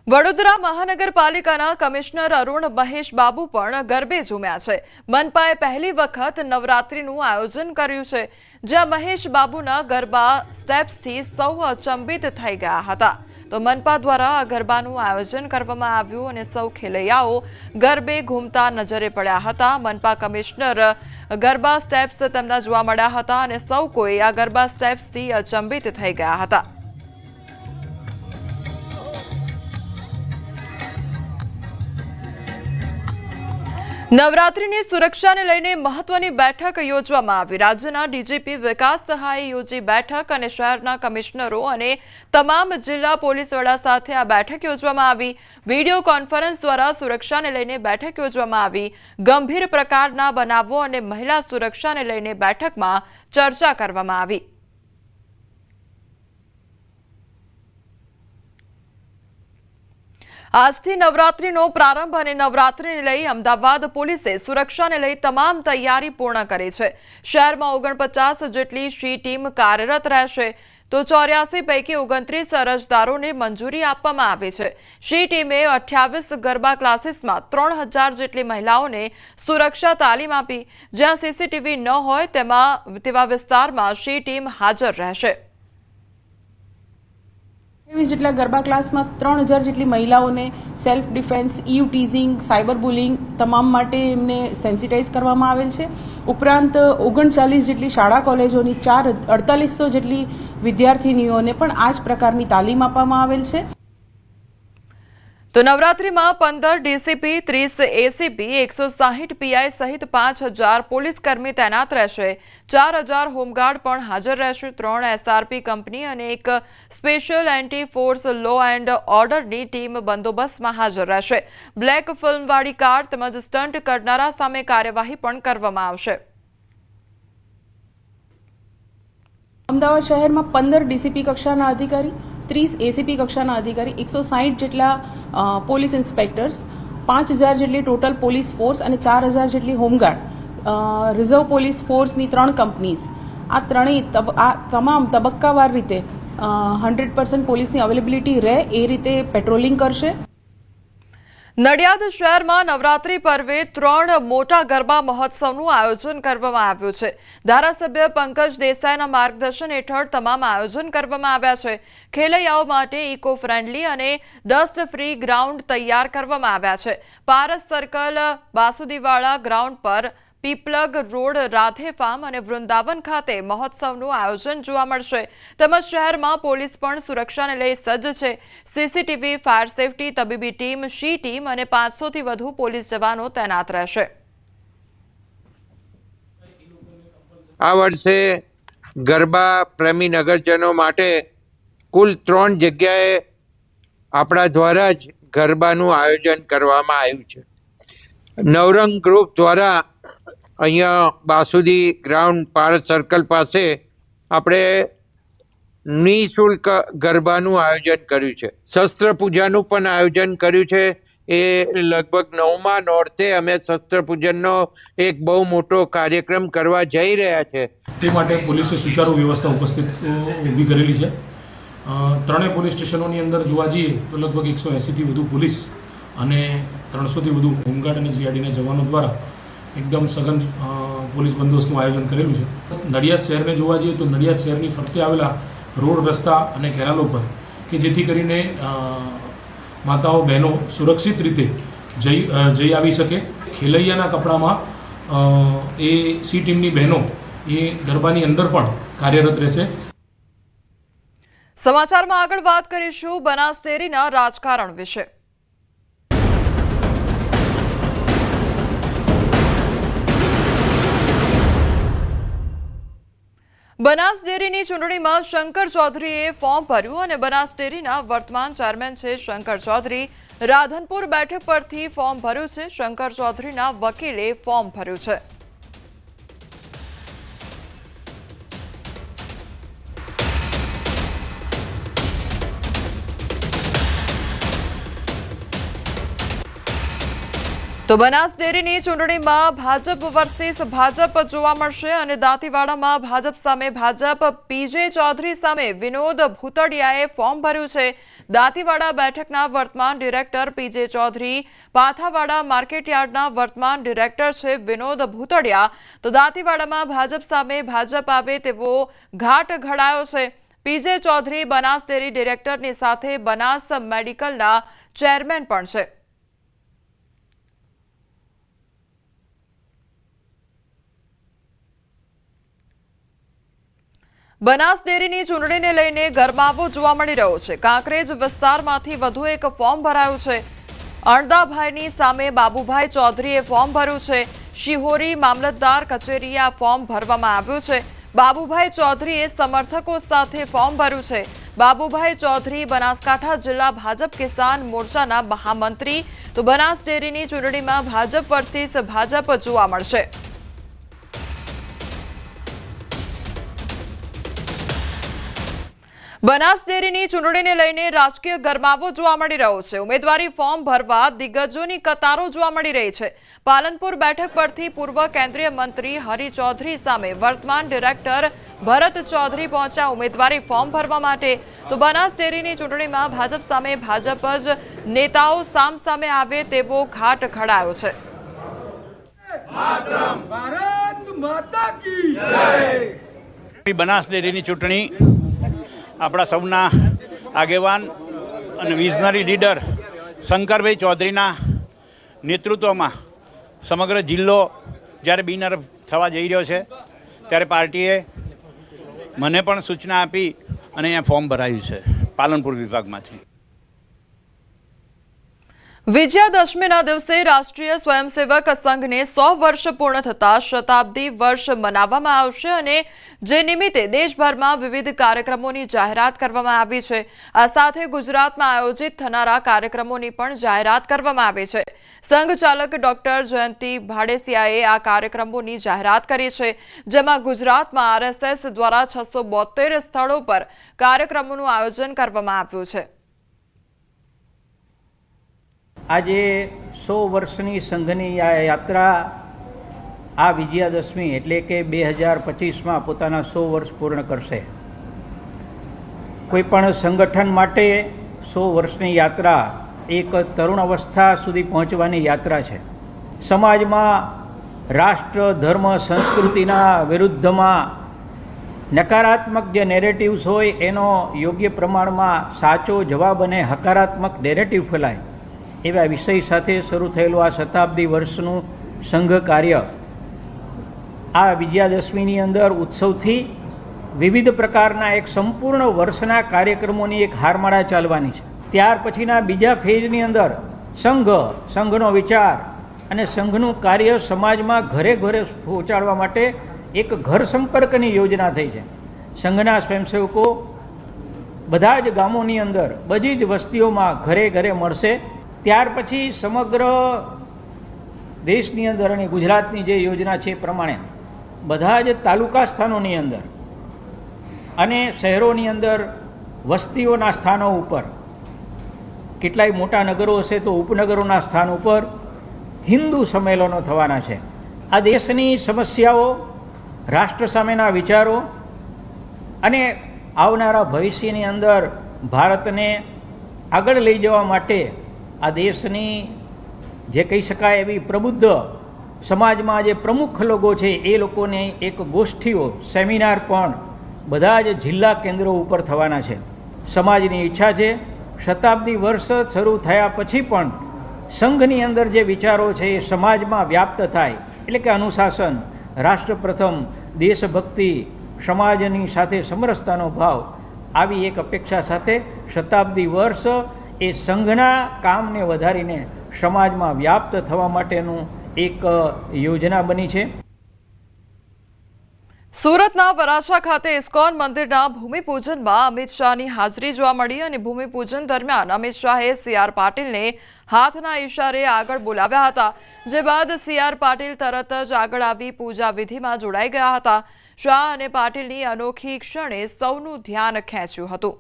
વડોદરા મહાનગરપાલિકાના કમિશનર અરુણ મહેશ બાબુ પણ ગરબે ઝૂમ્યા છે। મનપાએ પહેલી વખત નવરાત્રીનું આયોજન કર્યું છે, જ્યાં મહેશ બાબુના ગરબા સ્ટેપ્સથી સૌ અચંબિત થઈ ગયા હતા। તો મનપા દ્વારા આ ગરબાનું આયોજન કરવામાં આવ્યું અને સૌ ખેલૈયાઓ ગરબે ઘૂમતા નજરે પડ્યા હતા। મનપા કમિશનર ગરબા સ્ટેપ્સ તેમના જોવા મળ્યા હતા અને સૌ કોઈ આ ગરબા સ્ટેપ્સથી અચંબિત થઈ ગયા હતા। નવરાત્રીની સુરક્ષાને લઈને મહત્વની બેઠક યોજવામાં આવી। રાજ્યના ડીજીપી વિકાસ સહાયે યોજી બેઠક અને શહેરના કમિશનરો અને તમામ જિલ્લા પોલીસ વડા સાથે આ બેઠક યોજવામાં આવી। વિડીયો કોન્ફરન્સ દ્વારા સુરક્ષાને લઈને બેઠક યોજવામાં આવી। ગંભીર પ્રકારના બનાવો અને મહિલા સુરક્ષાને લઈને બેઠકમાં ચર્ચા કરવામાં આવી। આજથી નવરાત્રીનો પ્રારંભ અને નવરાત્રીને લઈ અમદાવાદ પોલીસે સુરક્ષાને લઈ તમામ તૈયારી પૂર્ણ કરી છે। શહેરમાં 49 જેટલી શી ટીમ કાર્યરત રહેશે, તો 84 પૈકી 29 અરજદારોને મંજૂરી આપવામાં આવી છે। શી ટીમે 28 ગરબા ક્લાસીસમાં 3000 જેટલી મહિલાઓને સુરક્ષા તાલીમ આપી। જ્યાં સીસીટીવી ન હોય તેવા વિસ્તારમાં શી ટીમ હાજર રહેશે। 20 જેટલા ગરબા ક્લાસમાં 3000 જેટલી મહિલાઓને self defence, eve teasing, cyber bullying તમામ માટે એમને સેન્સિટાઇઝ કરવામાં આવેલ છે। ઉપરાંત 39 જેટલી શાળા કોલેજોની 4800 જેટલી વિદ્યાર્થીનીઓને પણ આ જ પ્રકારની તાલીમ આપવામાં આવેલ છે। તો નવરાત્રીમાં 15 ડીસીપી, 30 એસીપી, 160 પીઆઈ સહિત 5000 પોલીસ કર્મી તૈનાત રહેશે। 4000 હોમગાર્ડ પણ હાજર રહેશે। 3 એસઆરપી કંપની અને એક special anti force law and ઓર્ડરની ટીમ બંદોબસ્તમાં હાજર રહેશે। બ્લેક ફિલ્મવાળી કાર તેમજ સ્ટન્ટ કરનારા સામે કાર્યવાહી પણ કરવામાં આવશે। અમદાવાદ શહેરમાં 15 ડીસીપી કક્ષાના અધિકારી, 30 એસીપી કક્ષાના અધિકારી, 160 જેટલા પોલીસ ઇન્સ્પેક્ટર્સ, 5000 જેટલી ટોટલ પોલીસ ફોર્સ અને 4000 જેટલી હોમગાર્ડ, રિઝર્વ પોલીસ ફોર્સની 3 કંપનીઝ, આ તમામ તબક્કાવાર રીતે 100% પોલીસની અવેલેબિલિટી રહે એ રીતે પેટ્રોલિંગ કરશે। નડિયાદ શહેરમાં નવરાત્રી પર્વે 3 મોટા ગરબા મહોત્સવનું આયોજન કરવામાં આવ્યું છે। ધારાસભ્ય પંકજ દેસાઈના માર્ગદર્શન હેઠળ તમામ આયોજન કરવામાં આવ્યા છે। ખેલૈયાઓ માટે ઇકો ફ્રેન્ડલી અને ડસ્ટ ફ્રી ગ્રાઉન્ડ તૈયાર કરવામાં આવ્યા છે। પારસ સર્કલ, બાસુદીવાળા ગ્રાઉન્ડ પર, પીપલગ રોડ, રાધે ફાર્મ અને વૃંદાવન ખાતે મહોત્સવનું આયોજન જોવા મળશે। તેમજ શહેરમાં પોલીસ પણ સુરક્ષાને લઈ સજ્જ છે। સીસીટીવી, ફાયર સેફટી, તબીબી ટીમ, શી ટીમ અને 500થી વધુ પોલીસ જવાનો તૈનાત રહેશે। આ વર્ષે ગરબા પ્રેમી નગરજનો માટે કુલ 3 જગ્યાએ આપણા દ્વારા જ ગરબાનું આયોજન કરવામાં આવ્યું છે। નવરંગ ગ્રુપ દ્વારા અહીંયા બાસુદી ગ્રાઉન્ડ, પારસ સર્કલ પાસે આપણે નિઃશુલ્ક ગરબાનું આયોજન કર્યું છે। શસ્ત્ર પૂજાનું પણ આયોજન કર્યું છે। એ લગભગ 9મા નોરતે અમે શસ્ત્ર પૂજનનો એક બહુ મોટો કાર્યક્રમ કરવા જઈ રહ્યા છે। તે માટે પોલીસે સુચારુ વ્યવસ્થા ઊભી કરેલી છે। ત્રણેય પોલીસ સ્ટેશનોની અંદર જોવા જઈએ તો લગભગ 180થી વધુ પોલીસ અને 300થી વધુ હોમગાર્ડ અને જીઆરડીના જવાનો દ્વારા એકદમ સઘન પોલીસ બંદોબસ્તનું આયોજન કરેલું છે। નડિયાદ શહેરને જોવા જઈએ તો નડિયાદ શહેરની ફરતે આવેલા રોડ, રસ્તા અને કેનાલો પર કે જેથી કરીને માતાઓ, બહેનો સુરક્ષિત રીતે જઈ આવી શકે। ખેલૈયાના કપડામાં એ સી ટીમની બહેનો એ ગરબાની અંદર પણ કાર્યરત રહેશે। સમાચારમાં આગળ વાત કરીશું બનાસ ડેરીના રાજકારણ વિશે। બનાસ ડેરીની ચૂંટણીમાં શંકર ચૌધરીએ ફોર્મ ભર્યું અને બનાસ ડેરીના વર્તમાન ચેરમેન છે શંકર ચૌધરી। રાધનપુર બેઠક પરથી ફોર્મ ભર્યું છે। શંકર ચૌધરીના વકીલે ફોર્મ ભર્યું છે। તો બનાસ ડેરીની ચૂંટણીમાં ભાજપ વર્સિસ ભાજપ જોવા મળશે અને દાંતીવાડામાં ભાજપ સામે ભાજપ પીજે ચૌધરી સામે વિનોદ ભૂતડિયાએ ફોર્મ ભર્યું છે। દાંતીવાડા બેઠકના વર્તમાન ડિરેક્ટર પીજે ચૌધરી, પાથાવાડા માર્કેટયાર્ડના વર્તમાન ડિરેક્ટર છે વિનોદ ભૂતડિયા। તો દાંતીવાડામાં ભાજપ સામે ભાજપ આવે તેવો ઘાટ ઘડાયો છે। પીજે ચૌધરી બનાસ ડેરી ડિરેક્ટરની સાથે બનાસ મેડિકલના ચેરમેન પણ છે। બનાસ ડેરીની ચૂંટણીને લઈને ગરમાવો જોવા મળી રહ્યો છે। કાંકરેજ વિસ્તારમાંથી વધુ એક ફોર્મ ભરાયું છે। અણદાભાઈની સામે બાબુભાઈ ચૌધરીએ ફોર્મ ભર્યું છે। શિહોરી મામલતદાર કચેરીએ આ ફોર્મ ભરવામાં આવ્યું છે। બાબુભાઈ ચૌધરીએ સમર્થકો સાથે ફોર્મ ભર્યું છે। બાબુભાઈ ચૌધરી બનાસકાંઠા જિલ્લા ભાજપ કિસાન મોરચાના મહામંત્રી। તો બનાસ ડેરીની ચૂંટણીમાં ભાજપ વર્સિસ ભાજપ જોવા મળશે। બનાસ ડેરીની ચૂંટણીને લઈને રાજકીય ગરમાવો જોવા મળી રહ્યો છે। ઉમેદવારી ફોર્મ ભરવા દિગ્ગજોની કતારો જોવા મળી રહી છે। પાલનપુર બેઠક પરથી પૂર્વ કેન્દ્રીય મંત્રી હરિ ચૌધરી સામે વર્તમાન ડિરેક્ટર ભરત ચૌધરી પહોંચ્યા ઉમેદવારી ફોર્મ ભરવા માટે। તો બનાસ ડેરીની ચૂંટણીમાં ભાજપ સામે ભાજપ જ નેતાઓ સામસામે આવે તેવો ઘાટ ઘડાયો છે। બનાસ ડેરીની ચૂંટણી આપણા સૌના આગેવાન અને વિઝનરી લીડર શંકરભાઈ ચૌધરીના નેતૃત્વમાં સમગ્ર જિલ્લો જ્યારે બિનહરીફ થવા જઈ રહ્યો છે ત્યારે પાર્ટીએ મને પણ સૂચના આપી અને અહીંયા ફોર્મ ભરાયું છે પાલનપુર વિભાગમાંથી। વિજયાદશમીના દિવસે રાષ્ટ્રીય સ્વયંસેવક સંઘને 100 વર્ષ પૂર્ણ થતા શતાબ્દી વર્ષ મનાવવામાં આવશે અને જે નિમિત્તે દેશભરમાં વિવિધ કાર્યક્રમોની જાહેરાત કરવામાં આવી છે। આ સાથે ગુજરાતમાં આયોજિત થનારા કાર્યક્રમોની પણ જાહેરાત કરવામાં આવી છે। સંઘ ચાલક ડોક્ટર જયંતિ ભાડેસિયાએ આ કાર્યક્રમોની જાહેરાત કરી છે, જેમાં ગુજરાતમાં આરએસએસ દ્વારા 672 સ્થળો પર કાર્યક્રમોનું આયોજન કરવામાં આવ્યું છે। આજે 100 વર્ષની સંઘની આ યાત્રા આ વિજયાદશમી એટલે કે 2025માં પોતાના 100 વર્ષ પૂર્ણ કરશે। કોઈપણ સંગઠન માટે 100 વર્ષની યાત્રા એક તરુણ અવસ્થા સુધી પહોંચવાની યાત્રા છે। સમાજમાં રાષ્ટ્ર, ધર્મ, સંસ્કૃતિના વિરુદ્ધમાં નકારાત્મક જે નેરેટિવ્સ હોય એનો યોગ્ય પ્રમાણમાં સાચો જવાબ અને હકારાત્મક નેરેટિવ ફેલાય એવા વિષય સાથે શરૂ થયેલું આ શતાબ્દી વર્ષનું સંઘ કાર્ય આ વિજયાદશમીની અંદર ઉત્સવથી વિવિધ પ્રકારના એક સંપૂર્ણ વર્ષના કાર્યક્રમોની એક હારમાળા ચાલવાની છે। ત્યાર પછીના બીજા ફેઝની અંદર સંઘનો વિચાર અને સંઘનું કાર્ય સમાજમાં ઘરે ઘરે પહોંચાડવા માટે એક ઘર સંપર્કની યોજના થઈ છે। સંઘના સ્વયંસેવકો બધા જ ગામોની અંદર બધી જ વસ્તીઓમાં ઘરે ઘરે મળશે। ત્યાર પછી સમગ્ર દેશની અંદર અને ગુજરાતની જે યોજના છે એ પ્રમાણે બધા જ તાલુકા સ્થાનોની અંદર અને શહેરોની અંદર વસ્તીઓના સ્થાનો ઉપર કેટલાય મોટા નગરો હશે તો ઉપનગરોના સ્થાન ઉપર હિન્દુ સંમેલનો થવાના છે। આ દેશની સમસ્યાઓ, રાષ્ટ્ર સામેના વિચારો અને આવનારા ભવિષ્યની અંદર ભારતને આગળ લઈ જવા માટે આ દેશની જે કહી શકાય એવી પ્રબુદ્ધ સમાજમાં જે પ્રમુખ લોકો છે એ લોકોની એક ગોષ્ઠીઓ, સેમિનાર પણ બધા જ જિલ્લા કેન્દ્રો ઉપર થવાના છે। સમાજની ઈચ્છા છે શતાબ્દી વર્ષ શરૂ થયા પછી પણ સંઘની અંદર જે વિચારો છે એ સમાજમાં વ્યાપ્ત થાય, એટલે કે અનુશાસન, રાષ્ટ્ર પ્રથમ, દેશભક્તિ, સમાજની સાથે સમરસતાનો ભાવ, આવી એક અપેક્ષા સાથે શતાબ્દી વર્ષ એ સંઘના કામને વધારીને સમાજમાં વ્યાપ્ત થવા માટેનું એક યોજના બની છે। સુરતના વરાછા ખાતે ઇસ્કોન મંદિરના ભૂમિપૂજનમાં અમિત શાહની હાજરી જોવા મળી અને ભૂમિપૂજન દરમિયાન અમિત શાહે CR પાટીલને હાથના ઇશારે આગળ બોલાવ્યા હતા, જે બાદ CR પાટીલ તરત જ આગળ આવી પૂજા વિધિમાં જોડાઈ ગયા હતા। શાહ અને પાટીલની અનોખી ક્ષણે સૌનું ધ્યાન ખેંચ્યું હતું।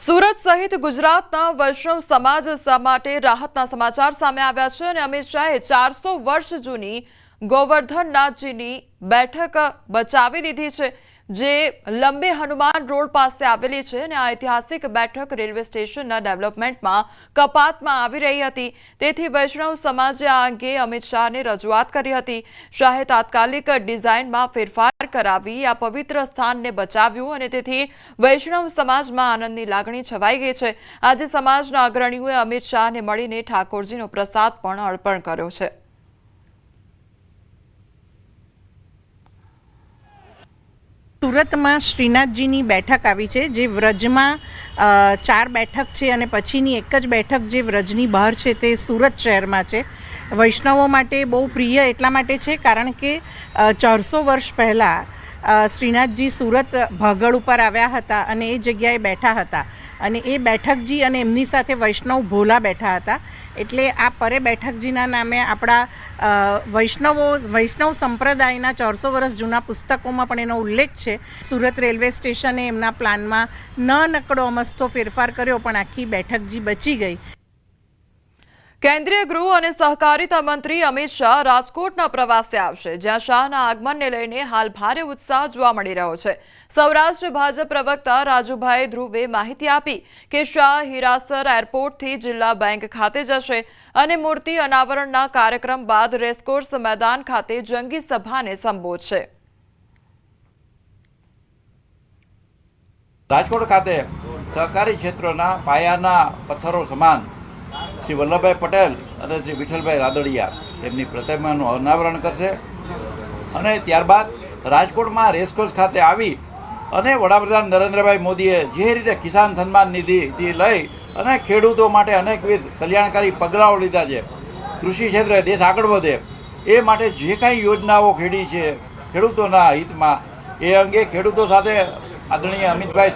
સુરત સહિત ગુજરાતના વૈષ્ણવ સમાજ માટે રાહતના સમાચાર સામે આવ્યા છે અને અમિત શાહે 400 વર્ષ જૂની ગોવર્ધનનાથજીની બેઠક બચાવી લીધી છે, જે લંબે હનુમાન રોડ પાસે આવેલી છે અને આ ઐતિહાસિક બેઠક રેલવે સ્ટેશનના ડેવલપમેન્ટમાં કપાતમાં આવી રહી હતી. તેથી વૈષ્ણવ સમાજે આ અંગે અમિત શાહને રજૂઆત કરી હતી. શાહે તાત્કાલિક ડિઝાઇનમાં ફેરફાર કરાવી આ પવિત્ર સ્થાનને બચાવ્યું અને તેથી વૈષ્ણવ સમાજમાં આનંદની લાગણી છવાઈ ગઈ છે. આજે સમાજના અગ્રણીઓએ અમિત શાહને મળીને ઠાકોરજીનો પ્રસાદ પણ અર્પણ કર્યો છે. સુરતમાં શ્રીનાથજીની બેઠક આવી છે, જે વ્રજમાં 4 બેઠક છે અને પછીની એક જ બેઠક જે વ્રજની બહાર છે તે સુરત શહેરમાં છે. વૈષ્ણવો માટે બહુ પ્રિય એટલા માટે છે કારણ કે 400 વર્ષ પહેલાં શ્રીનાથજી સુરત ભાગળ ઉપર આવ્યા હતા અને એ જગ્યાએ બેઠા હતા અને એ બેઠકજી અને એમની સાથે વૈષ્ણવ ભોલા બેઠા હતા. એટલે આ પરે બેઠકજીના નામે આપણા વૈષ્ણવ સંપ્રદાયના 400 વર્ષ જૂના પુસ્તકોમાં પણ એનો ઉલ્લેખ છે. સુરત રેલવે સ્ટેશને એમના પ્લાનમાં નકડો અમસ્તો ફેરફાર કર્યો પણ આખી બેઠકજી બચી ગઈ. કેન્દ્રીય ગૃહ અને સહકારિતા મંત્રી અમિત શાહ રાજકોટના પ્રવાસે આવશે, જ્યાં શાહના આગમનને લઈને હાલ ભારે ઉત્સાહ જોવા મળી રહ્યો છે. સૌરાષ્ટ્ર ભાજપ પ્રવક્તા રાજુભાઈ ધ્રુવે માહિતી આપી કે શાહ હીરાસર એરપોર્ટથી જિલ્લા બેંક ખાતે જશે અને મૂર્તિ અનાવરણના કાર્યક્રમ બાદ રેસકોર્સ મેદાન ખાતે જંગી સભાને સંબોધશે. રાજકોટ ખાતે સહકારી ક્ષેત્રના પાયાના પથ્થરો સમાન શ્રી વલ્લભભાઈ પટેલ અને શ્રી વિઠ્ઠલભાઈ રાદડિયા એમની પ્રતિમાનું અનાવરણ કરશે અને ત્યારબાદ રાજકોટમાં રેસકોર્સ ખાતે આવી અને વડાપ્રધાન નરેન્દ્રભાઈ મોદીએ જે રીતે કિસાન સન્માન નિધિથી લઈ અને ખેડૂતો માટે અનેકવિધ કલ્યાણકારી પગલાઓ લીધા છે, કૃષિ ક્ષેત્રે દેશ આગળ વધે એ માટે જે કાંઈ યોજનાઓ ખેડી છે ખેડૂતોના હિતમાં, એ અંગે ખેડૂતો સાથે આદરણીય અમિતભાઈ